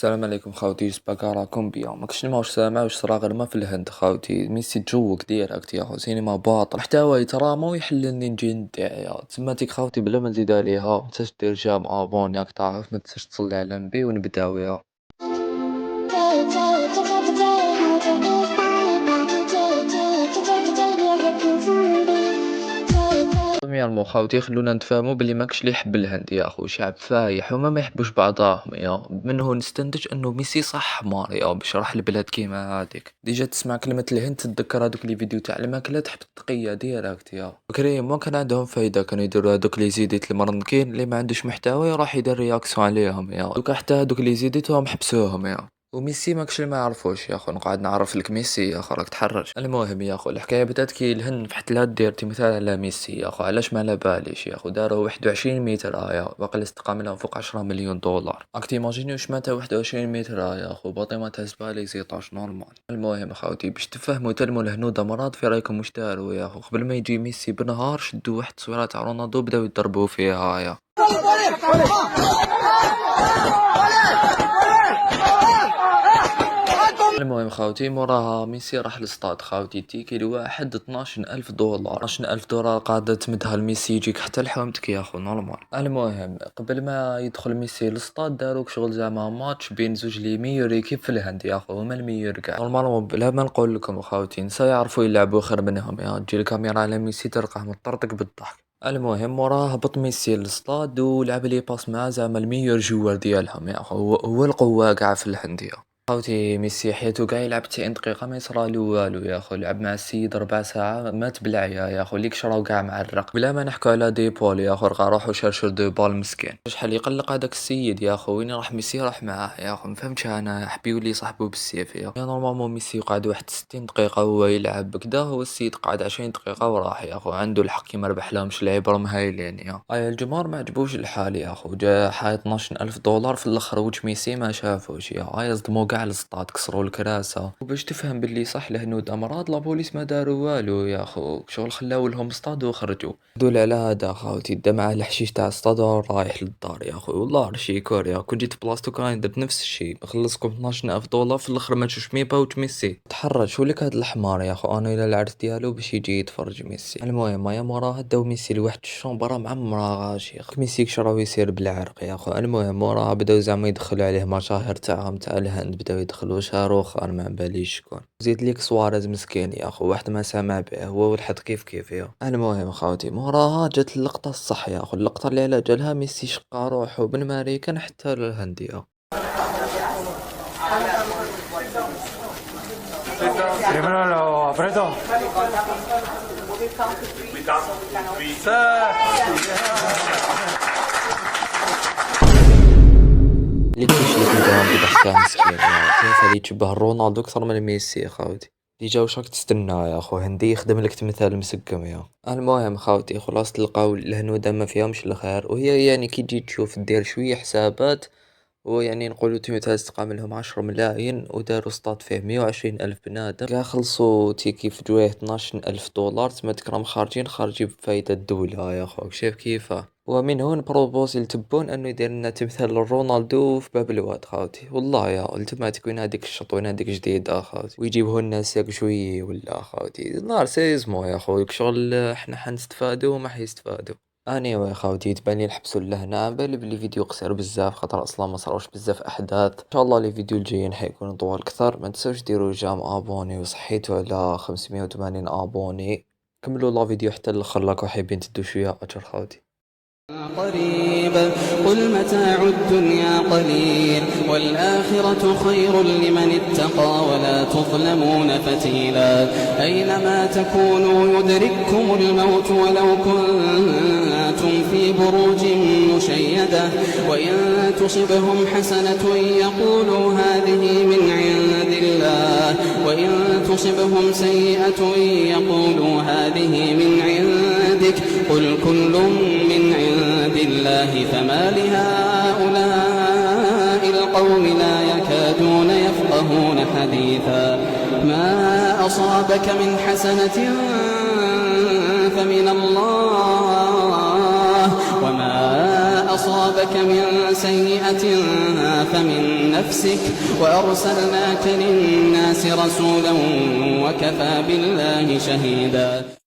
السلام عليكم خاوتي، جسباك راكم بيا. ماكش نما واش سامع واش صرا غير ما في الهند خاوتي. ميسي تجوك ديريكت يا خو، سينما باطل محتوى يترامى ويحللني نجي ندعيا تسماتيك خاوتي بلا ما نزيد عليها. متنساش دير جام ابوني راك تعرف، متنساش تصلي على النبي ونبداويها. بريميرمون خاوتي خلونا نتفاهموا بلي ماكش اللي يحب الهند يا اخو، شعب فايح وما ما يحبوش بعضاهم. يا منه نستنتج انه ميسي صح حمار يا باش راح البلاد كيما هذيك. ديجا تسمع كلمه الهند تتذكر هذوك لي فيديو تاع الماكله تحب التقيه ديريكت. يا كريم ما كان عندهم فايده، كانوا يديروا هذوك لي زيديت المرنكين اللي ما عندوش محتوى راح يدير رياكسيون عليهم. يا دوكا حتى هذوك لي زيديت هم حبسوهم. يا وميسي ماكش ما يعرفوش يا اخو، نقعد نعرف لك ميسي يا اخو راك تحرج. المهم يا اخو الحكايه بدات كي الهند فتحت لها دير تمثال على ميسي يا اخو، علاش ما على باليش يا اخو. داروا 21 متر يا باقي استقام لهم فوق 10 مليون دولار. راك تيماجيني واش معناتها 21 متر يا اخو، باطي ما تهز بالي زيطاش نورمال. المهم خاوتي باش تفهموا تلموا الهنود مرض في رايكم واش داروا يا اخو. قبل ما يجي ميسي بنهار شدوا واحد التصويره تاع رونالدو بداو يضربوا فيها. يا المهم خاوتي موراها ميسي راح للصطاد خاوتي، تيكي الواحد 12,000 دولار. 12,000 دولار قاعدة تمدها لميسي يجيك حتى لحومتك يا اخو نورمال. المهم قبل ما يدخل ميسي للصطاد داروك شغل زعما ماتش بين زوج لي ميور ايكيب في الهند يا اخو، هما الميور كاع نورمالمون. بلا ما نقول لكم خاوتي نسا يعرفوا يلعبوا خير منهم. يا تجي الكاميرا على ميسي تلقاه مطرطق بالضحك. المهم موراه هبط ميسي للصطاد ولعب لي باس مع زعما الميور جوار ديالهم يا اخو، هو القوة كاع في الهند. يا خوتي ميسي حياتو قاع يلعب 90 دقيقة ما يصرالو والو يا خو. لعب مع السيد ربع ساعة مات بالعيا يا خو، ليك شراو قاع معرق. بلا ما نحكو على ديبول يا خو، راه روحو شارشو دو بال مسكين. شحال يقلق هذاك السيد يا خو، وين راح ميسي راح معاه يا خو. مفهمتش انا حب يولي صاحبو بالسيف. يا نورمالمون ميسي قعد واحد 60 دقيقة وهو يلعب بكدا، هو السيد قعد 20 دقيقة وراح يا خو. عنده الحق كيما ربح لهمش لعيبة مهايلين. يا الجمهور ما عجبوش الحال يا خو، جا حايط 12,000 دولار في الاخر وجه ميسي ما شافوش. يا صدمو قاع السطاد كسروا الكراسة. وباش تفهم باللي صح الهنود امراض، لابوليس ما داروا والو يا خو، شغل خلاو لهم صطاد وخرجوا. دول على هذا خاوتي دا مع الحشيش تاع الصطاد رايح للدار يا خو. والله رشي كوريا كون جيت بلاصتو كان درت نفس الشيء، نخلصكم 12,000 دولار في الاخر ما تشوفش مي باوت ميسي. تحرج شو لك هاد الحمار يا خو، انا الى العرس ديالو باش يجي يتفرج ميسي. المهم يا موراها داو ميسي لواحد الشومبرا معمرة شيخ، ميسي كشراو يسير بالعرق يا خو. المهم موراها بداو زعما يدخلوا عليه مشاهير تاعهم تاع الهند، بداو يدخلوا شاروخ انا ما باليش شكون. زيد ليك سواريز مسكين يا خو، واحد ما سامع به هو والحد كيف يا. المهم خاوتي موراها جات اللقطة الصح يا خو، اللقطة اللي على جالها ميسي شقا روحو من ماريكان حتى للهندية. Primero lo aprieto. اللي كيشلك نديرهم بضحكة مسكين يا كيف اللي تشبه رونالدو أكثر من ميسي يا خاوتي. ديجا واش راك تستنى يا خو، هندي يخدم لك تمثال مسقم. يا المهم خاوتي خلاص تلقاو الهنود ما فيهمش الخير، وهي يعني كي تجي تشوف دير شوية حسابات، ويعني نقولوا تمثال استقام لهم 10 ملايين وداروا سطات فيه 120 ألف بنادم كاع خلصوا تيكي في جويه 12,000 دولار. تما راهم خارجين بفايدة الدولة يا خوك، شايف كيفاه. ومن هون بروبوزي لتبون انه يدير لنا تمثال لرونالدو في باب الواد خاوتي. والله يا التماتيك وين هذيك الشط وين هذيك جديدة خاوتي، ويجيبوا لنا ساق شوي ولا خاوتي نار سيزمو يا خوك. شغل احنا حنستفادوا وما حيستفادوا. اني يا خاوتي تبان لي نحبسوا لهنا، على بالي بلي فيديو قصير بزاف خاطر اصلا ما صراوش بزاف احداث. ان شاء الله لي فيديو الجايين حيكونوا طوال اكثر. ما تنسوش ديروا جام ابوني وصحيتوا على 580 ابوني. كملوا لا فيديو حتى الاخر لاكو حابين تدوا شويه اجر خاوتي. قريب قل متاع الدنيا قليل والآخرة خير لمن اتقى ولا تظلمون فتيلا. أينما تكونوا يدرككم الموت ولو كنتم في بروج مشيدة، وإن تصبهم حسنة يقولوا هذه من عند الله، وإن تصبهم سيئة يقولوا هذه من عندك، قل كل من عند الله فما لهؤلاء القوم لا يكادون يفقهون حديثا. ما أصابك من حسنة فمن الله وما أصابك من سيئة فمن نفسك وأرسلناك للناس رسولا وكفى بالله شهيدا.